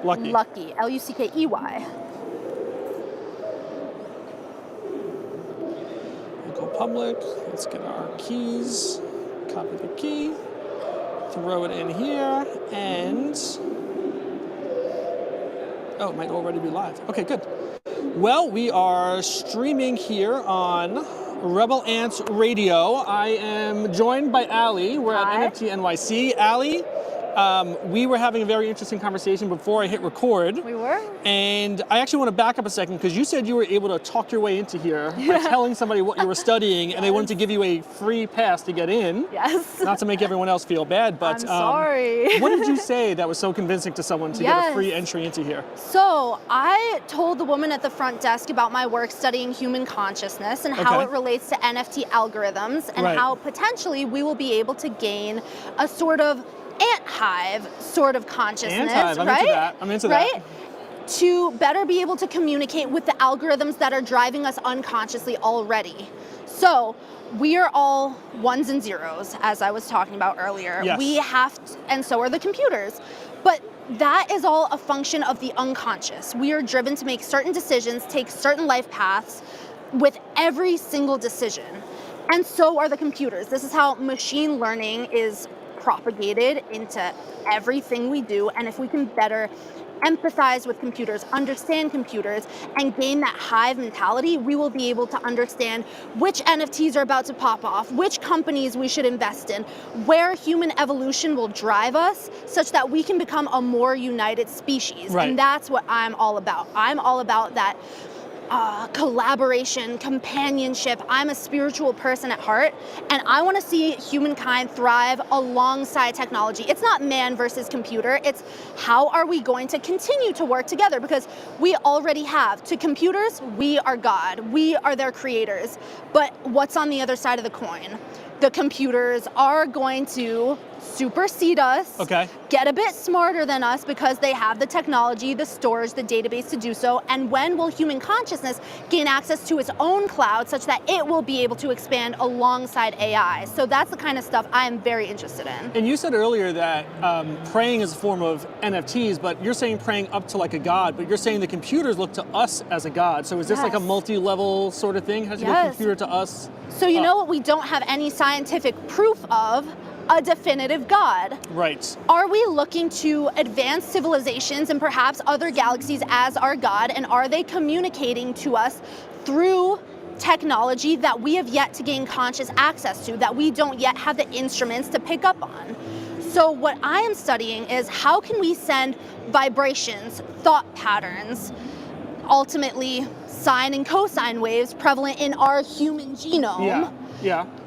Lucky. Lucky. L-U-C-K-E-Y. We'll go public. Let's get our keys. Copy the key. Throw it in here. And... oh, it might already be live. Okay, good. Well, we are streaming here on Rebel Ants Radio. I am joined by Allie. We're Hi. at NFT NYC. Allie, we were having a very interesting conversation before I hit record. We were? And I actually want to back up a second because you said you were able to talk your way into here by telling somebody what you were studying, and they wanted to give you a free pass to get in. Yes. Not to make everyone else feel bad, but I'm sorry. what did you say that was so convincing to someone to get a free entry into here? So I told the woman at the front desk about my work studying human consciousness and how it relates to NFT algorithms and how potentially we will be able to gain a sort of ant hive sort of consciousness, Ant hive, I'm into that. I'm into that. To better be able to communicate with the algorithms that are driving us unconsciously already. So we are all ones and zeros, as I was talking about earlier. Yes. We have to, and so are the computers. But that is all a function of the unconscious. We are driven to make certain decisions, take certain life paths with every single decision. And so are the computers. This is how machine learning is propagated into everything we do. And if we can better empathize with computers, understand computers, and gain that hive mentality, we will be able to understand which NFTs are about to pop off, which companies we should invest in, where human evolution will drive us such that we can become a more united species. And that's what I'm all about. I'm all about that collaboration, companionship. I'm a spiritual person at heart, and I want to see humankind thrive alongside technology. It's not man versus computer. It's how are we going to continue to work together, because we already have. To computers, we are God. We are their creators. But what's on the other side of the coin? The computers are going to supersede us, get a bit smarter than us because they have the technology, the storage, the database to do so. And when will human consciousness gain access to its own cloud such that it will be able to expand alongside AI? So that's the kind of stuff I am very interested in. And you said earlier that praying is a form of NFTs, but you're saying praying up to like a god, but you're saying the computers look to us as a god. So is this like a multi-level sort of thing? How's your computer to us? So you know what we don't have any scientific proof of? A definitive God. Right. Are we looking to advanced civilizations and perhaps other galaxies as our God, and are they communicating to us through technology that we have yet to gain conscious access to, that we don't yet have the instruments to pick up on? So what I am studying is how can we send vibrations, thought patterns, ultimately sine and cosine waves prevalent in our human genome,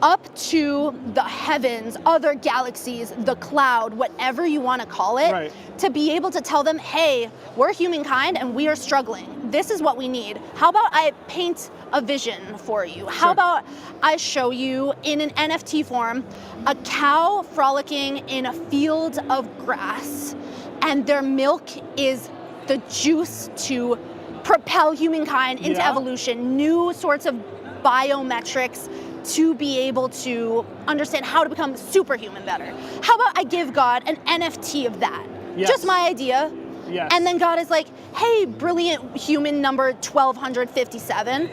up to the heavens, other galaxies, the cloud, whatever you want to call it, to be able to tell them, hey, we're humankind and we are struggling. This is what we need. How about I paint a vision for you? How about I show you in an NFT form a cow frolicking in a field of grass, and their milk is the juice to propel humankind into evolution, new sorts of biometrics to be able to understand how to become superhuman better. How about I give God an NFT of that? Just my idea. And then God is like, hey, brilliant human number 1257,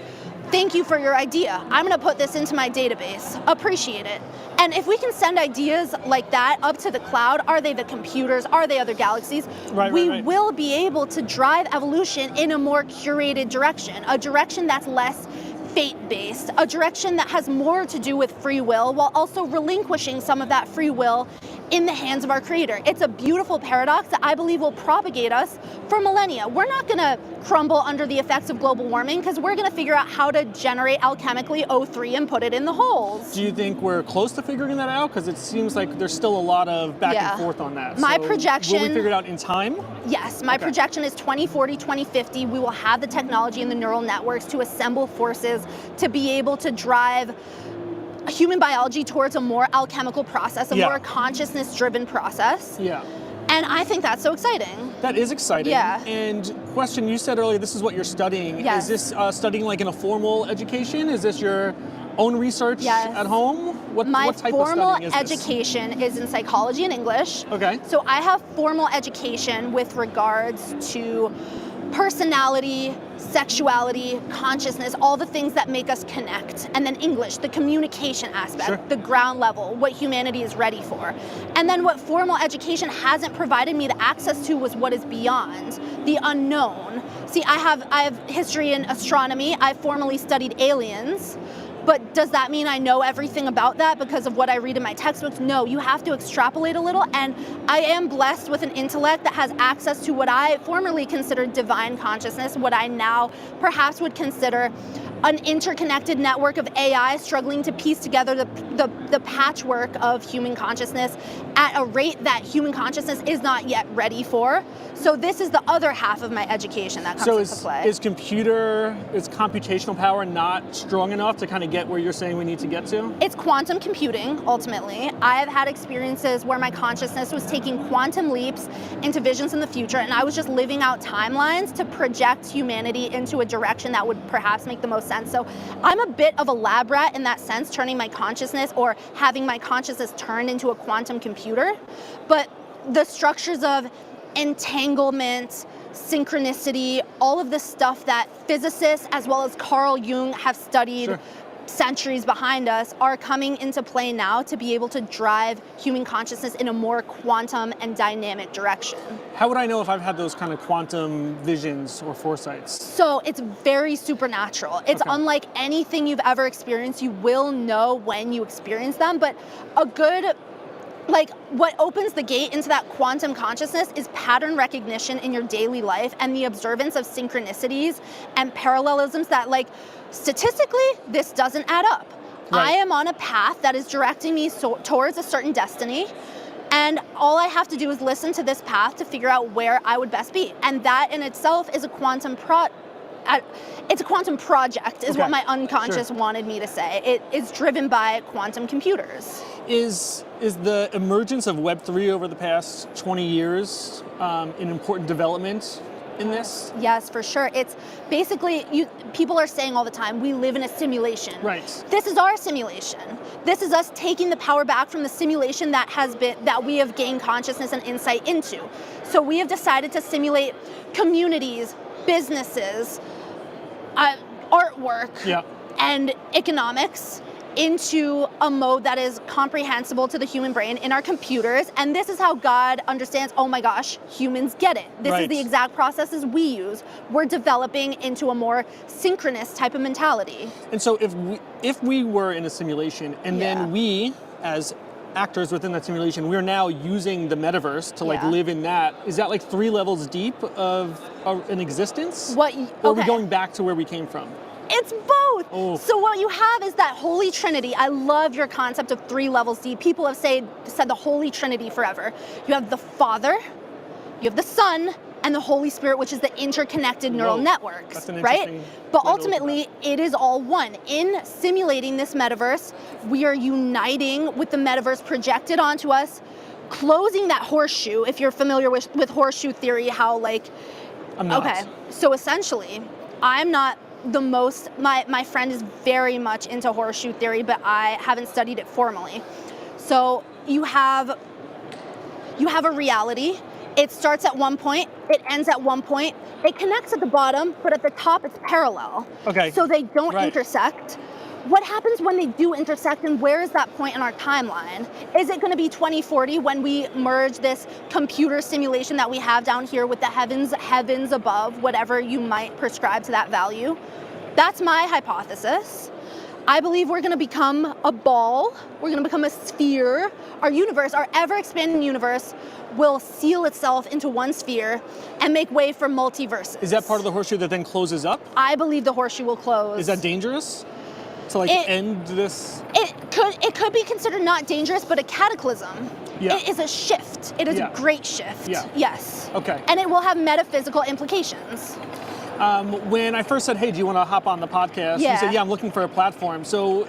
thank you for your idea. I'm gonna put this into my database. Appreciate it. And if we can send ideas like that up to the cloud, are they the computers, are they other galaxies? We will be able to drive evolution in a more curated direction, a direction that's less fate-based, a direction that has more to do with free will while also relinquishing some of that free will in the hands of our creator. It's a beautiful paradox that I believe will propagate us for millennia. We're not gonna crumble under the effects of global warming because we're gonna figure out how to generate alchemically O3 and put it in the holes. Do you think we're close to figuring that out? Because it seems like there's still a lot of back and forth on that. My projection... Will we figure it out in time? Yes, my projection is 2040, 2050, we will have the technology and the neural networks to assemble forces to be able to drive human biology towards a more alchemical process, a more consciousness-driven process. And I think that's so exciting. That is exciting. And question, you said earlier this is what you're studying. Is this studying like in a formal education? Is this your own research Yes. at home? What My type formal of studying is this? education is in psychology and English. Okay. So I have formal education with regards to personality, sexuality, consciousness, all the things that make us connect. And then English, the communication aspect, Sure. the ground level, what humanity is ready for. And then what formal education hasn't provided me the access to was what is beyond, the unknown. See, I have history in astronomy. I formally studied aliens. But does that mean I know everything about that because of what I read in my textbooks? No, you have to extrapolate a little, and I am blessed with an intellect that has access to what I formerly considered divine consciousness, what I now perhaps would consider an interconnected network of AI struggling to piece together the patchwork of human consciousness at a rate that human consciousness is not yet ready for. So this is the other half of my education that comes into play. Is computational power not strong enough to kind of get where you're saying we need to get to? It's quantum computing, ultimately. I have had experiences where my consciousness was taking quantum leaps into visions in the future, and I was just living out timelines to project humanity into a direction that would perhaps make the most sense. So I'm a bit of a lab rat in that sense, turning my consciousness or having my consciousness turned into a quantum computer. But the structures of entanglement, synchronicity, all of the stuff that physicists as well as Carl Jung have studied Sure. centuries behind us are coming into play now to be able to drive human consciousness in a more quantum and dynamic direction. How would I know if I've had those kind of quantum visions or foresights? So it's very supernatural. It's Okay. unlike anything you've ever experienced. You will know when you experience them, but a good, like, what opens the gate into that quantum consciousness is pattern recognition in your daily life and the observance of synchronicities and parallelisms that, like, statistically, this doesn't add up. Right. I am on a path that is directing me towards a certain destiny, and all I have to do is listen to this path to figure out where I would best be. And that in itself is a quantum it's a quantum project, is Okay. what my unconscious Sure. wanted me to say. It is driven by quantum computers. Is the emergence of Web3 over the past 20 years an important development in this? Yes, for sure. It's basically, people are saying all the time, we live in a simulation. Right. This is our simulation. This is us taking the power back from the simulation that we have gained consciousness and insight into. So we have decided to simulate communities, businesses, artwork, Yeah. and economics into a mode that is comprehensible to the human brain in our computers. And this is how God understands, oh my gosh, humans get it. This is Right. the exact processes we use. We're developing into a more synchronous type of mentality. And so if we were in a simulation and Yeah. then we, as actors within that simulation, we're now using the metaverse to Yeah. live in that, is that like 3 levels deep of an existence? Or Or are we going back to where we came from? It's both. Oh. So what you have is that Holy Trinity. I love your concept of 3 levels deep. People have said the Holy Trinity forever. You have the Father, you have the Son, and the Holy Spirit, which is the interconnected neural Whoa. networks, That's an right? interesting But way to look at ultimately, it is all one. In simulating this metaverse, we are uniting with the metaverse projected onto us, closing that horseshoe. If you're familiar with horseshoe theory, how like, I'm not. okay, so essentially, I'm not the most, my friend is very much into horseshoe theory, but I haven't studied it formally. So you have a reality. It starts at one point, it ends at one point, it connects at the bottom, but at the top it's parallel. Okay. So they don't Right. intersect. What happens when they do intersect, and where is that point in our timeline? Is it gonna be 2040 when we merge this computer simulation that we have down here with the heavens above, whatever you might prescribe to that value? That's my hypothesis. I believe we're gonna become a ball, we're gonna become a sphere. Our universe, our ever-expanding universe, will seal itself into one sphere and make way for multiverses. Is that part of the horseshoe that then closes up? I believe the horseshoe will close. Is that dangerous? To end this? It could be considered not dangerous, but a cataclysm. Yeah. It is a shift. It is Yeah. a great shift. Yeah. Yes. Okay. And it will have metaphysical implications. When I first said, hey, do you want to hop on the podcast? You Yeah. said, yeah, I'm looking for a platform. So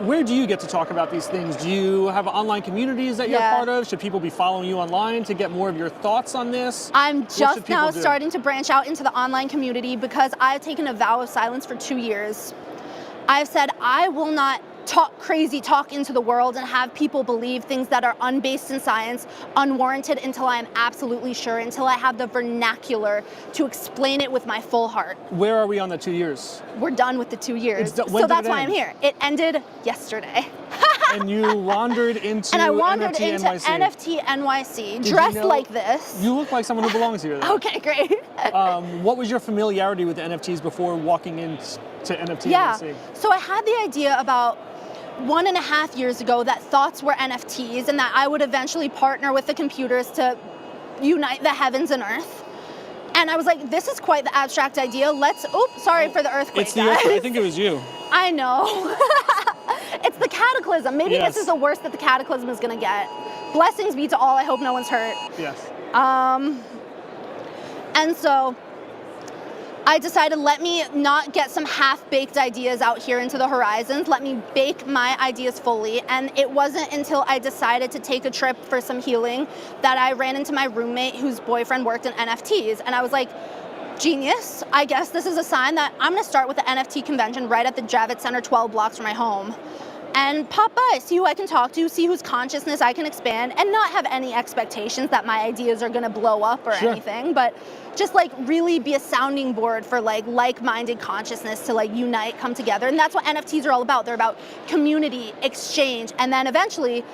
where do you get to talk about these things? Do you have online communities that you're Yeah. part of? Should people be following you online to get more of your thoughts on this? I'm What should just now people do? starting to branch out into the online community because I've taken a vow of silence for 2 years. I've said I will not talk crazy talk into the world and have people believe things that are unbased in science, unwarranted, until I am absolutely sure, until I have the vernacular to explain it with my full heart. Where are we on the 2 years? We're done with the 2 years. When so did that's it why end? I'm here. It ended yesterday. And you wandered into And I wandered NFT into NYC. NFT NYC, Did dressed you know- like this. You look like someone who belongs here. Though. Okay, great. What was your familiarity with NFTs before walking into NFT Yeah. NYC? So I had the idea about 1.5 years ago that thoughts were NFTs and that I would eventually partner with the computers to unite the heavens and earth. And I was like, this is quite the abstract idea. Sorry for the earthquake, It's the guys. I think it was you. I know. It's the cataclysm. Maybe Yes. this is the worst that the cataclysm is gonna get. Blessings be to all. I hope no one's hurt. Yes. And so I decided, let me not get some half-baked ideas out here into the horizons. Let me bake my ideas fully. And it wasn't until I decided to take a trip for some healing that I ran into my roommate whose boyfriend worked in NFTs. And I was like, genius. I guess this is a sign that I'm gonna start with the NFT convention right at the Javits Center 12 blocks from my home. And pop by, see who I can talk to, see whose consciousness I can expand, and not have any expectations that my ideas are gonna blow up or Sure. anything, but just like really be a sounding board for like-minded consciousness to like unite, come together. And that's what NFTs are all about. They're about community, exchange, and then eventually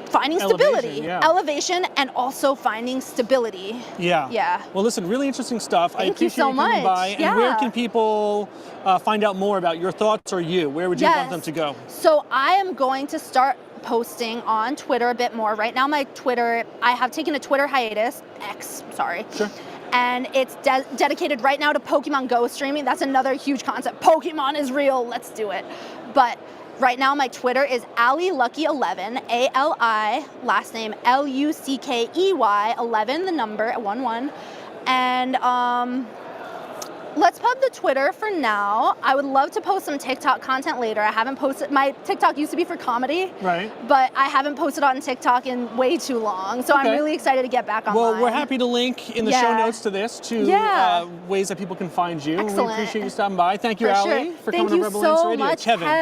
finding stability, elevation, and also finding stability. Yeah. Yeah. Well, listen, really interesting stuff. I Thank you appreciate so you coming much. by. And Yeah. where can people find out more about your thoughts or you? Where would you want Yes. them to go? So I am going to start posting on Twitter a bit more. Right now my Twitter, I have taken a Twitter hiatus, sorry. Sure. And it's dedicated right now to Pokemon Go streaming. That's another huge concept. Pokemon is real, let's do it. But right now my Twitter is AliLucky11, A-L-I, last name L-U-C-K-E-Y, 11, the number, 11. And let's pub the Twitter for now. I would love to post some TikTok content later. I haven't posted, my TikTok used to be for comedy, Right. but I haven't posted on TikTok in way too long. So I'm Okay. really excited to get back online. Well, we're happy to link in the show Yeah. notes to this to Yeah. ways that people can find you. Excellent. We appreciate you stopping by. Thank you, For Ali, sure. for Thank coming you to Rebel Lance so Radio. much, Kevin. Kev.